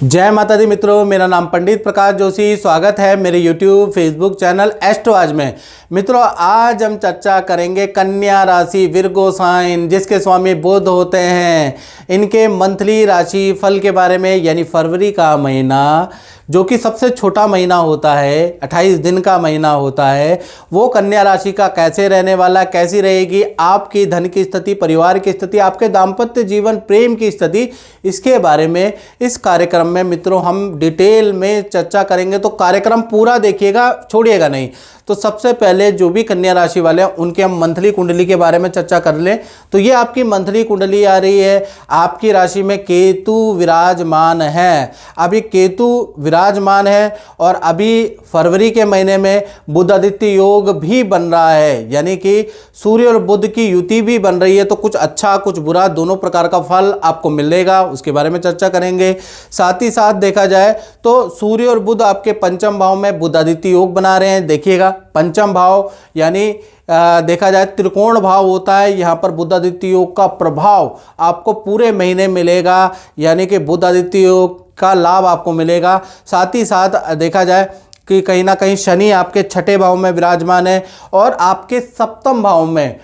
जय माता दी मित्रों, मेरा नाम पंडित प्रकाश जोशी। स्वागत है मेरे YouTube फेसबुक चैनल एस्ट्रो आज में। मित्रों, आज हम चर्चा करेंगे कन्या राशि विर्गो साइन, जिसके स्वामी बुध होते हैं, इनके मंथली राशि फल के बारे में। यानी फरवरी का महीना जो कि सबसे छोटा महीना होता है, 28 दिन का महीना होता है, वो कन्या राशि का कैसे रहने वाला, कैसी रहेगी आपकी धन की स्थिति, परिवार की स्थिति, आपके दाम्पत्य जीवन, प्रेम की स्थिति, इसके बारे में इस कार्यक्रम में मित्रों हम डिटेल में चर्चा करेंगे। तो कार्यक्रम पूरा देखिएगा, छोड़िएगा नहीं। तो सबसे पहले जो भी कन्या राशि वाले हैं उनके हम मंथली कुंडली के बारे में चर्चा कर लें। तो ये आपकी मंथली कुंडली आ रही है। आपकी राशि में केतु विराजमान है, अभी केतु विराजमान है और अभी फरवरी के महीने में बुध आदित्य योग भी बन रहा है, यानी कि सूर्य और बुध की युति भी बन रही है। तो कुछ अच्छा कुछ बुरा दोनों प्रकार का फल आपको मिलेगा, उसके बारे में चर्चा करेंगे। साथ ही साथ देखा जाए तो सूर्य और बुध आपके पंचम भाव में बुध आदित्य योग बना रहे हैं। देखिएगा, पंचम भाव यानी देखा जाए त्रिकोण भाव होता है, यहाँ पर बुध आदित्य योग का प्रभाव आपको पूरे महीने मिलेगा, यानी कि बुध आदित्य योग का लाभ आपको मिलेगा। साथ ही साथ देखा जाए कि कहीं ना कहीं शनि आपके छठे भाव में विराजमान है और आपके सप्तम भाव में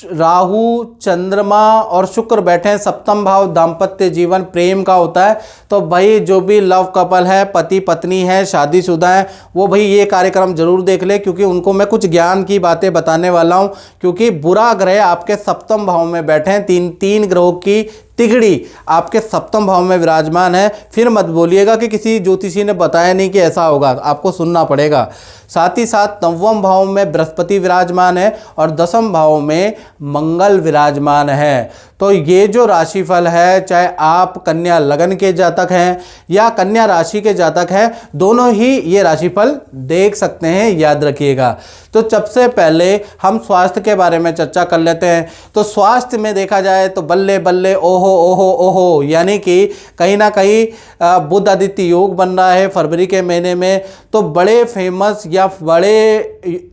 राहु, चंद्रमा और शुक्र बैठे हैं। सप्तम भाव दाम्पत्य जीवन, प्रेम का होता है। तो भाई जो भी लव कपल है, पति पत्नी है, शादीशुदा है, वो भाई ये कार्यक्रम जरूर देख ले, क्योंकि उनको मैं कुछ ज्ञान की बातें बताने वाला हूँ। क्योंकि बुरा ग्रह आपके सप्तम भाव में बैठे हैं, तीन ग्रहों की तिगड़ी आपके सप्तम भाव में विराजमान है। फिर मत बोलिएगा कि किसी ज्योतिषी ने बताया नहीं कि ऐसा होगा, आपको सुनना पड़ेगा। साथ ही साथ नवम भाव में बृहस्पति विराजमान है और दसम भाव में मंगल विराजमान है। तो ये जो राशिफल है, चाहे आप कन्या लगन के जातक हैं या कन्या राशि के जातक हैं, दोनों ही ये राशिफल देख सकते हैं, याद रखिएगा। तो सबसे पहले हम स्वास्थ्य के बारे में चर्चा कर लेते हैं। तो स्वास्थ्य में देखा जाए तो बल्ले बल्ले, ओहो ओहो ओहो, यानी कि कहीं ना कहीं बुध आदित्य योग बन रहा है फरवरी के महीने में। तो बड़े फेमस या बड़े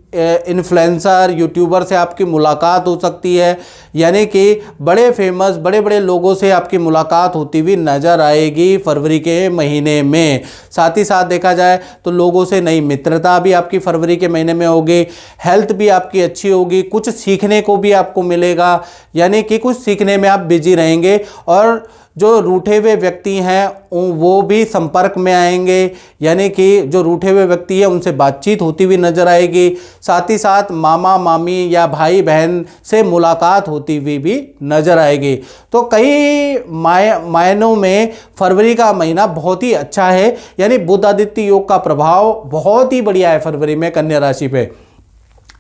इन्फ्लुएंसर यूट्यूबर से आपकी मुलाकात हो सकती है, यानी कि बड़े फेमस बड़े बड़े लोगों से आपकी मुलाकात होती हुई नज़र आएगी फरवरी के महीने में। साथ ही साथ देखा जाए तो लोगों से नई मित्रता भी आपकी फरवरी के महीने में होगी। हेल्थ भी आपकी अच्छी होगी, कुछ सीखने को भी आपको मिलेगा, यानी कि कुछ सीखने में आप बिजी रहेंगे। और जो रूठे हुए व्यक्ति हैं वो भी संपर्क में आएंगे, यानी कि जो रूठे हुए व्यक्ति हैं उनसे बातचीत होती हुई नजर आएगी। साथ ही साथ मामा मामी या भाई बहन से मुलाकात होती हुई भी नजर आएगी। तो कई मायनों में फरवरी का महीना बहुत ही अच्छा है, यानी बुध आदित्य योग का प्रभाव बहुत ही बढ़िया है फरवरी में कन्या राशि पे।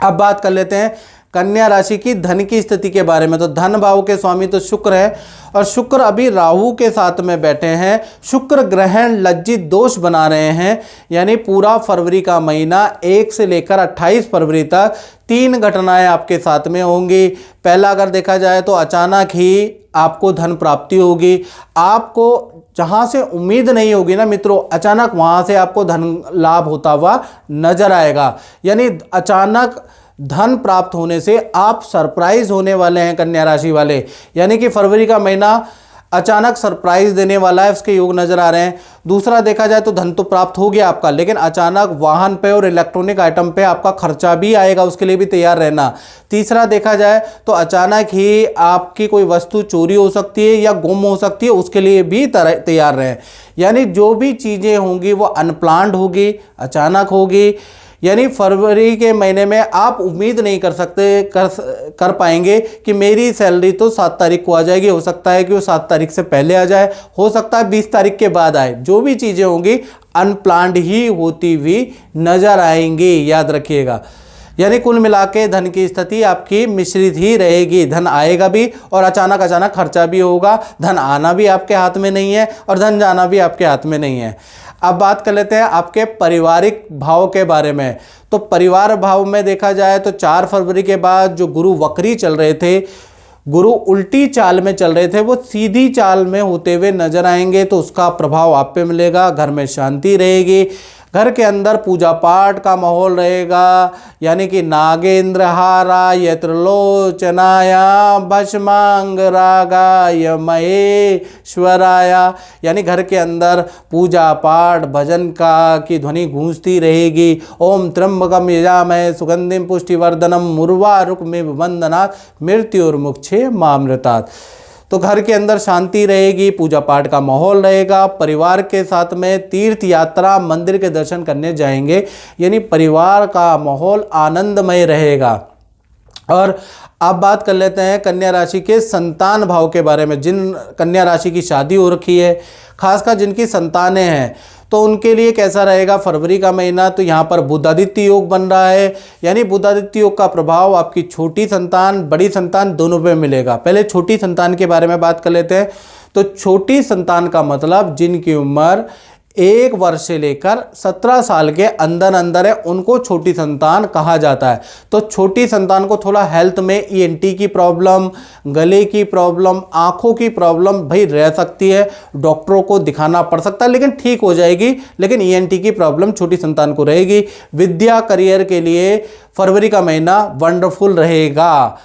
अब बात कर लेते हैं कन्या राशि की धन की स्थिति के बारे में। तो धन भाव के स्वामी तो शुक्र है और शुक्र अभी राहु के साथ में बैठे हैं। शुक्र ग्रहण लज्जित दोष बना रहे हैं, यानी पूरा फरवरी का महीना 1 से लेकर 28 फरवरी तक 3 घटनाएं आपके साथ में होंगी। पहला अगर देखा जाए तो अचानक ही आपको धन प्राप्ति होगी। आपको जहां से उम्मीद नहीं होगी ना मित्रों, अचानक वहां से आपको धन लाभ होता हुआ नजर आएगा। यानी अचानक धन प्राप्त होने से आप सरप्राइज होने वाले हैं कन्या राशि वाले, यानी कि फरवरी का महीना अचानक सरप्राइज देने वाला है, उसके योग नजर आ रहे हैं। दूसरा देखा जाए तो धन तो प्राप्त हो गया आपका, लेकिन अचानक वाहन पे और इलेक्ट्रॉनिक आइटम पे आपका खर्चा भी आएगा, उसके लिए भी तैयार रहना। तीसरा देखा जाए तो अचानक ही आपकी कोई वस्तु चोरी हो सकती है या गुम हो सकती है, उसके लिए भी तैयार रहें। यानी जो भी चीज़ें होंगी वो अनप्लान्ड होगी, अचानक होगी। यानी फरवरी के महीने में आप उम्मीद नहीं कर पाएंगे कि मेरी सैलरी तो 7 तारीख को आ जाएगी। हो सकता है कि वो 7 तारीख से पहले आ जाए, हो सकता है 20 तारीख के बाद आए। जो भी चीज़ें होंगी अनप्लान्ड ही होती हुई नजर आएंगी, याद रखिएगा। यानी कुल मिला के धन की स्थिति आपकी मिश्रित ही रहेगी। धन आएगा भी और अचानक अचानक खर्चा भी होगा। धन आना भी आपके हाथ में नहीं है और धन जाना भी आपके हाथ में नहीं है। अब बात कर लेते हैं आपके पारिवारिक भाव के बारे में। तो परिवार भाव में देखा जाए तो 4 फरवरी के बाद जो गुरु वक्री चल रहे थे, गुरु उल्टी चाल में चल रहे थे, वो सीधी चाल में होते हुए नजर आएंगे। तो उसका प्रभाव आप पे मिलेगा, घर में शांति रहेगी। घर के अंदर पूजा पाठ का माहौल रहेगा, यानी कि नागेंद्र हाराय त्रिलोचनाय भस्मांग रागाय महेश्वराय, यानी घर के अंदर पूजा पाठ भजन का की ध्वनि गूंजती रहेगी। ओम त्र्यंबकम यजामहे सुगंधिम पुष्टिवर्धनम उर्वारुकमिव बंधनात् मृत्युर्मुक्षे मामृतात्। तो घर के अंदर शांति रहेगी, पूजा पाठ का माहौल रहेगा। परिवार के साथ में तीर्थ यात्रा मंदिर के दर्शन करने जाएंगे, यानी परिवार का माहौल आनंदमय रहेगा। और अब बात कर लेते हैं कन्या राशि के संतान भाव के बारे में। जिन कन्या राशि की शादी हो रखी है, खासकर जिनकी संतानें हैं, तो उनके लिए कैसा रहेगा फरवरी का महीना। तो यहाँ पर बुधादित्य योग बन रहा है, यानी बुधादित्य योग का प्रभाव आपकी छोटी संतान बड़ी संतान दोनों पे मिलेगा। पहले छोटी संतान के बारे में बात कर लेते हैं। तो छोटी संतान का मतलब जिनकी उम्र 1 वर्ष से लेकर 17 साल के अंदर अंदर है, उनको छोटी संतान कहा जाता है। तो छोटी संतान को थोड़ा हेल्थ में ईएनटी की प्रॉब्लम, गले की प्रॉब्लम, आंखों की प्रॉब्लम भाई रह सकती है, डॉक्टरों को दिखाना पड़ सकता है, लेकिन ठीक हो जाएगी। लेकिन ईएनटी की प्रॉब्लम छोटी संतान को रहेगी। विद्या करियर के लिए फरवरी का महीना वंडरफुल रहेगा।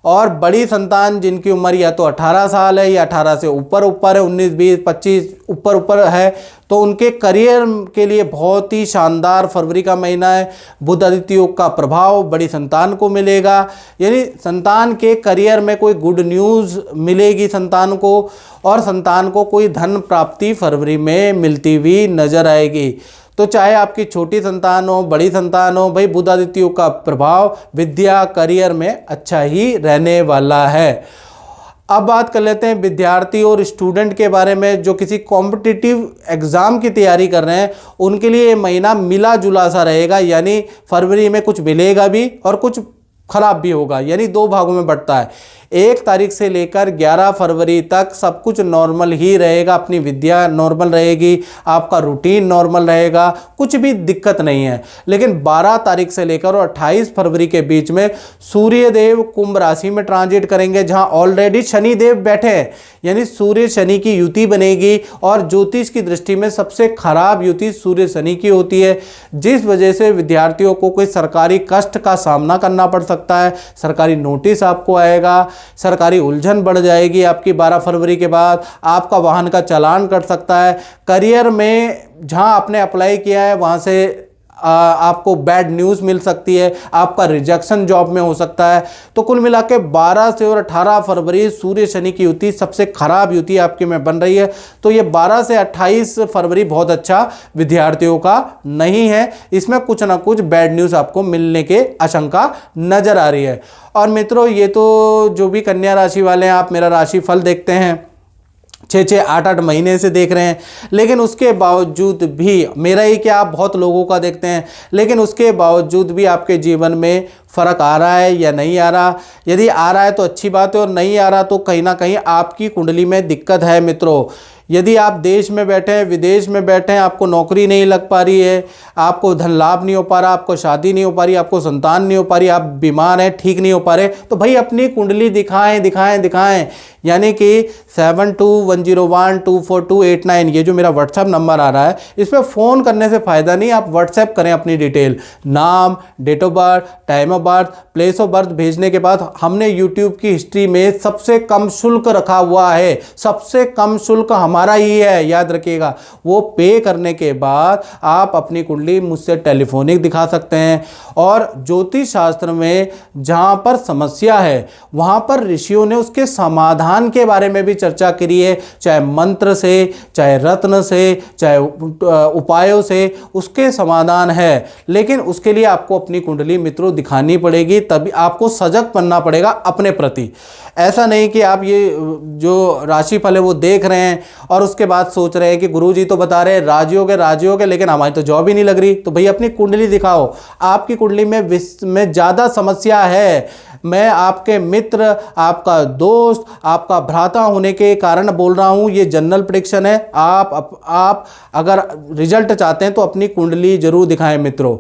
और बड़ी संतान जिनकी उम्र या तो 18 साल है या 18 से ऊपर है, 19, 20, 25 ऊपर है, तो उनके करियर के लिए बहुत ही शानदार फरवरी का महीना है। बुध आदित्य योग का प्रभाव बड़ी संतान को मिलेगा, यानी संतान के करियर में कोई गुड न्यूज़ मिलेगी संतान को, और संतान को कोई धन प्राप्ति फरवरी में मिलती हुई नजर आएगी। तो चाहे आपकी छोटी संतान हो बड़ी संतान हो, भाई बुध आदित्य योग का प्रभाव विद्या करियर में अच्छा ही रहने वाला है। अब बात कर लेते हैं विद्यार्थी और स्टूडेंट के बारे में, जो किसी कॉम्पिटिटिव एग्ज़ाम की तैयारी कर रहे हैं, उनके लिए ये महीना मिला जुला सा रहेगा। यानी फरवरी में कुछ मिलेगा भी और कुछ खराब भी होगा, यानी 2 भागों में बढ़ता है। 1 तारीख से लेकर 11 फरवरी तक सब कुछ नॉर्मल ही रहेगा, अपनी विद्या नॉर्मल रहेगी, आपका रूटीन नॉर्मल रहेगा, कुछ भी दिक्कत नहीं है। लेकिन 12 तारीख से लेकर और 28 फरवरी के बीच में सूर्यदेव कुंभ राशि में ट्रांजिट करेंगे, जहां ऑलरेडी शनिदेव बैठे हैं, यानी सूर्य शनि की युति बनेगी। और ज्योतिष की दृष्टि में सबसे खराब युति सूर्य शनि की होती है, जिस वजह से विद्यार्थियों को कोई सरकारी कष्ट का सामना करना पड़ सकता है, सरकारी नोटिस आपको आएगा, सरकारी उलझन बढ़ जाएगी आपकी 12 फरवरी के बाद, आपका वाहन का चालान कट सकता है। करियर में जहां आपने अप्लाई किया है वहां से आपको बैड न्यूज़ मिल सकती है, आपका रिजेक्शन जॉब में हो सकता है। तो कुल मिला के 12 से और 18 फरवरी सूर्य शनि की युति सबसे खराब युति आपके में बन रही है। तो ये 12 से 28 फरवरी बहुत अच्छा विद्यार्थियों का नहीं है, इसमें कुछ ना कुछ बैड न्यूज़ आपको मिलने के आशंका नज़र आ रही है। और मित्रों, ये तो जो भी कन्या राशि वाले हैं, आप मेरा राशि फल देखते हैं 6-6, 8-8 महीने से देख रहे हैं, लेकिन उसके बावजूद भी, मेरा ही क्या आप बहुत लोगों का देखते हैं, लेकिन उसके बावजूद भी आपके जीवन में फ़र्क आ रहा है या नहीं आ रहा। यदि आ रहा है तो अच्छी बात है, और नहीं आ रहा तो कहीं ना कहीं आपकी कुंडली में दिक्कत है। मित्रों, यदि आप देश में बैठे हैं, विदेश में बैठे हैं, आपको नौकरी नहीं लग पा रही है, आपको धन लाभ नहीं हो पा रहा, आपको शादी नहीं हो पा रही, आपको संतान नहीं हो पा रही, आप बीमार हैं, ठीक नहीं हो पा रहे, तो भाई अपनी कुंडली दिखाएं। यानी कि 7210124289, ये जो मेरा व्हाट्सएप नंबर आ रहा है, इस पर फ़ोन करने से फ़ायदा नहीं, आप व्हाट्सएप करें अपनी डिटेल, नाम, date of birth, time of birth, place of birth भेजने के बाद हमने यूट्यूब की हिस्ट्री में सबसे कम शुल्क रखा हुआ है, सबसे कम शुल्क हमारा ही है, याद रखिएगा। वो पे करने के बाद आप अपनी कुंडली मुझसे टेलीफोनिक दिखा सकते हैं। और ज्योतिष शास्त्र में जहाँ पर समस्या है वहाँ पर ऋषियों ने उसके समाधान के बारे में भी चर्चा करी है, चाहे मंत्र से, चाहे रत्न से, चाहे उपायों से, उसके समाधान है। लेकिन उसके लिए आपको अपनी कुंडली मित्रों दिखानी पड़ेगी, तभी आपको सजग बनना पड़ेगा अपने प्रति। ऐसा नहीं कि आप ये जो राशिफल है वो देख रहे हैं और उसके बाद सोच रहे हैं कि गुरुजी तो बता रहे हैं राजयोग है, लेकिन हमारी तो जॉब ही नहीं लग रही। तो भैया अपनी कुंडली दिखाओ, आपकी कुंडली में ज़्यादा समस्या है। मैं आपके मित्र, आपका दोस्त, आपका भ्राता होने के कारण बोल रहा हूँ, ये जनरल प्रेडिक्शन है। आप अगर रिजल्ट चाहते हैं तो अपनी कुंडली जरूर दिखाएं मित्रों।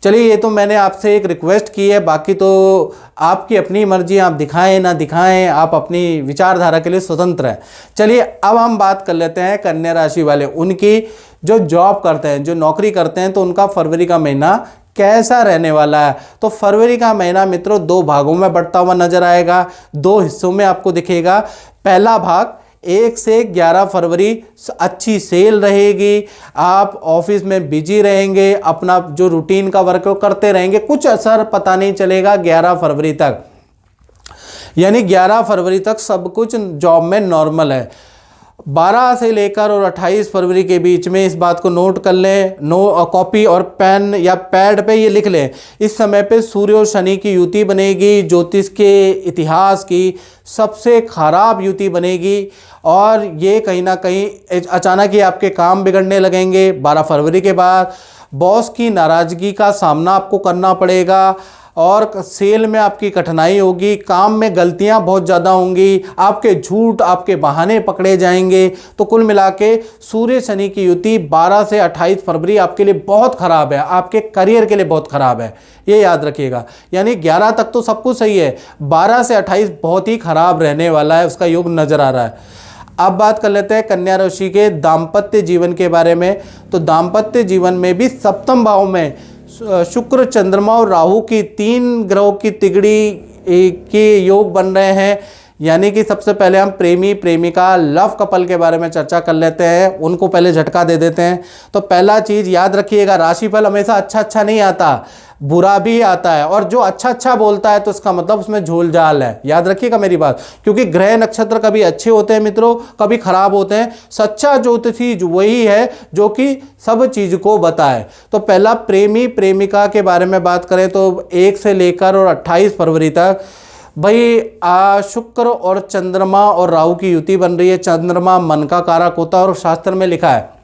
चलिए, ये तो मैंने आपसे एक रिक्वेस्ट की है, बाकी तो आपकी अपनी मर्जी, आप दिखाएं ना दिखाएं, आप अपनी विचारधारा के लिए स्वतंत्र हैं। चलिए, अब हम बात कर लेते हैं कन्या राशि वाले, उनकी जो जॉब करते हैं, जो नौकरी करते हैं, तो उनका फरवरी का महीना कैसा रहने वाला है। तो फरवरी का महीना मित्रों 2 भागों में बढ़ता हुआ नजर आएगा, 2 हिस्सों में आपको दिखेगा। पहला भाग 1 से 11 फरवरी अच्छी सेल रहेगी, आप ऑफिस में बिजी रहेंगे, अपना जो रूटीन का वर्क करते रहेंगे, कुछ असर पता नहीं चलेगा 11 फरवरी तक। यानी 11 फरवरी तक सब कुछ जॉब में नॉर्मल है। 12 से लेकर और 28 फरवरी के बीच में इस बात को नोट कर लें, कॉपी और पेन या पैड पे ये लिख लें, इस समय पे सूर्य और शनि की युति बनेगी, ज्योतिष के इतिहास की सबसे खराब युति बनेगी, और ये कहीं ना कहीं अचानक ही आपके काम बिगड़ने लगेंगे। 12 फरवरी के बाद बॉस की नाराज़गी का सामना आपको करना पड़ेगा, और सेल में आपकी कठिनाई होगी, काम में गलतियां बहुत ज़्यादा होंगी, आपके झूठ, आपके बहाने पकड़े जाएंगे। तो कुल मिला के सूर्य शनि की युति 12 से 28 फरवरी आपके लिए बहुत ख़राब है, आपके करियर के लिए बहुत ख़राब है, ये याद रखिएगा। यानी 11 तक तो सब कुछ सही है, 12 से 28 बहुत ही ख़राब रहने वाला है, उसका योग नज़र आ रहा है। अब बात कर लेते हैं कन्या राशि के दाम्पत्य जीवन के बारे में। तो दाम्पत्य जीवन में भी सप्तम भाव में शुक्र, चंद्रमा और राहु की 3 ग्रहों की तिगड़ी के योग बन रहे हैं। यानी कि सबसे पहले हम प्रेमी प्रेमिका लव कपल के बारे में चर्चा कर लेते हैं, उनको पहले झटका दे देते हैं। तो पहला चीज़ याद रखिएगा, राशिफल हमेशा अच्छा नहीं आता, बुरा भी आता है, और जो अच्छा बोलता है तो इसका मतलब उसमें झोल झाल है। याद रखिएगा मेरी बात, क्योंकि ग्रह नक्षत्र कभी अच्छे होते हैं मित्रों, कभी खराब होते हैं। सच्चा ज्योतिषी वही है जो कि सब चीज़ को बताए। तो पहला प्रेमी प्रेमिका के बारे में बात करें तो 1 से लेकर और 28 फरवरी तक भाई शुक्र और चंद्रमा और राहु की युति बन रही है। चंद्रमा मन का कारक होता है, और शास्त्र में लिखा है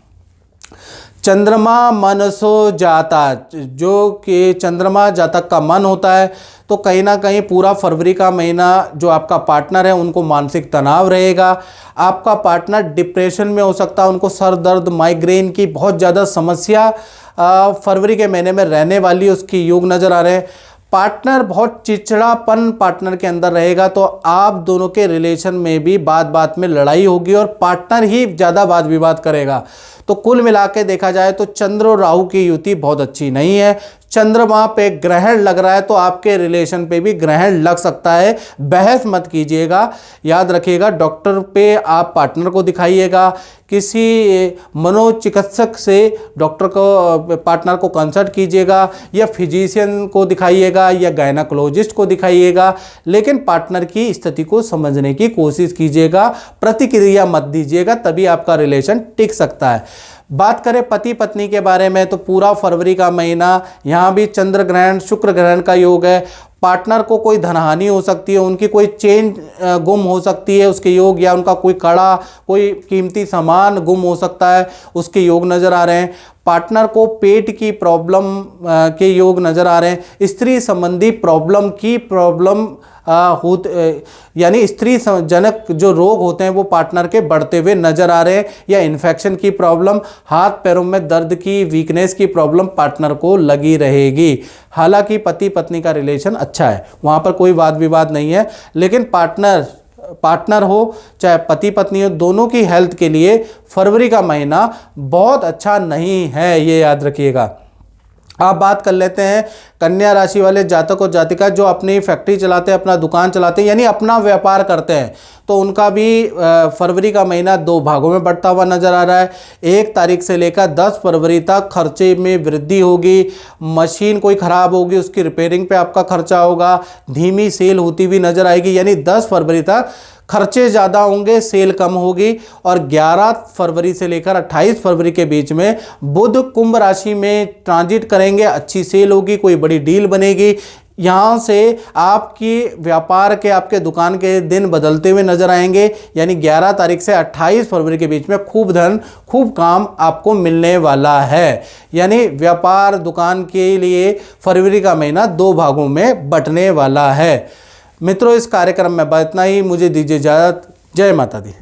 चंद्रमा मनसो जाता, जो कि चंद्रमा जातक का मन होता है। तो कहीं ना कहीं पूरा फरवरी का महीना जो आपका पार्टनर है उनको मानसिक तनाव रहेगा, आपका पार्टनर डिप्रेशन में हो सकता है, उनको सर दर्द, माइग्रेन की बहुत ज़्यादा समस्या फरवरी के महीने में रहने वाली, उसकी योग नज़र आ रहे हैं। पार्टनर बहुत चिड़चिड़ापन पार्टनर के अंदर रहेगा, तो आप दोनों के रिलेशन में भी बात में लड़ाई होगी, और पार्टनर ही ज़्यादा वाद विवाद करेगा। तो कुल मिला के देखा जाए तो चंद्र और राहु की युति बहुत अच्छी नहीं है। चंद्रमा पे ग्रहण लग रहा है, तो आपके रिलेशन पे भी ग्रहण लग सकता है, बहस मत कीजिएगा। याद रखिएगा, डॉक्टर पे आप पार्टनर को दिखाइएगा, किसी मनोचिकित्सक से डॉक्टर को पार्टनर को कंसल्ट कीजिएगा, या फिजिशियन को दिखाइएगा, या गायनाकोलॉजिस्ट को दिखाइएगा, लेकिन पार्टनर की स्थिति को समझने की कोशिश कीजिएगा, प्रतिक्रिया मत दीजिएगा, तभी आपका रिलेशन टिक सकता है। बात करें पति पत्नी के बारे में तो पूरा फरवरी का महीना यहाँ भी चंद्र ग्रहण शुक्र ग्रहण का योग है। पार्टनर को कोई धनहानि हो सकती है, उनकी कोई चेन गुम हो सकती है उसके योग, या उनका कोई कड़ा, कोई कीमती सामान गुम हो सकता है, उसके योग नज़र आ रहे हैं। पार्टनर को पेट की प्रॉब्लम के योग नज़र आ रहे हैं। स्त्री संबंधी प्रॉब्लम यानी स्त्री जनक जो रोग होते हैं वो पार्टनर के बढ़ते हुए नजर आ रहे हैं, या इन्फेक्शन की प्रॉब्लम, हाथ पैरों में दर्द की, वीकनेस की प्रॉब्लम पार्टनर को लगी रहेगी। हालांकि पति पत्नी का रिलेशन अच्छा है, वहाँ पर कोई वाद विवाद नहीं है, लेकिन पार्टनर हो चाहे पति पत्नी हो, दोनों की हेल्थ के लिए फरवरी का महीना बहुत अच्छा नहीं है, ये याद रखिएगा। आप बात कर लेते हैं कन्या राशि वाले जातक और जातिका जो अपनी फैक्ट्री चलाते हैं, अपना दुकान चलाते हैं, यानी अपना व्यापार करते हैं, तो उनका भी फरवरी का महीना 2 भागों में बढ़ता हुआ नजर आ रहा है। 1 तारीख से लेकर 10 फरवरी तक खर्चे में वृद्धि होगी, मशीन कोई ख़राब होगी उसकी रिपेयरिंग पे आपका खर्चा होगा, धीमी सेल होती हुई नजर आएगी, यानी 10 फरवरी तक खर्चे ज़्यादा होंगे, सेल कम होगी। और 11 फरवरी से लेकर 28 फरवरी के बीच में बुध कुंभ राशि में ट्रांजिट करेंगे, अच्छी सेल होगी, कोई बड़ी डील बनेगी। यहाँ से आपकी व्यापार के, आपके दुकान के दिन बदलते हुए नजर आएंगे, यानी 11 तारीख से 28 फरवरी के बीच में खूब धन, खूब काम आपको मिलने वाला है। यानी व्यापार दुकान के लिए फरवरी का महीना 2 भागों में बंटने वाला है। मित्रों, इस कार्यक्रम में इतना ही, मुझे दीजिए इजाज़त। जय माता दी।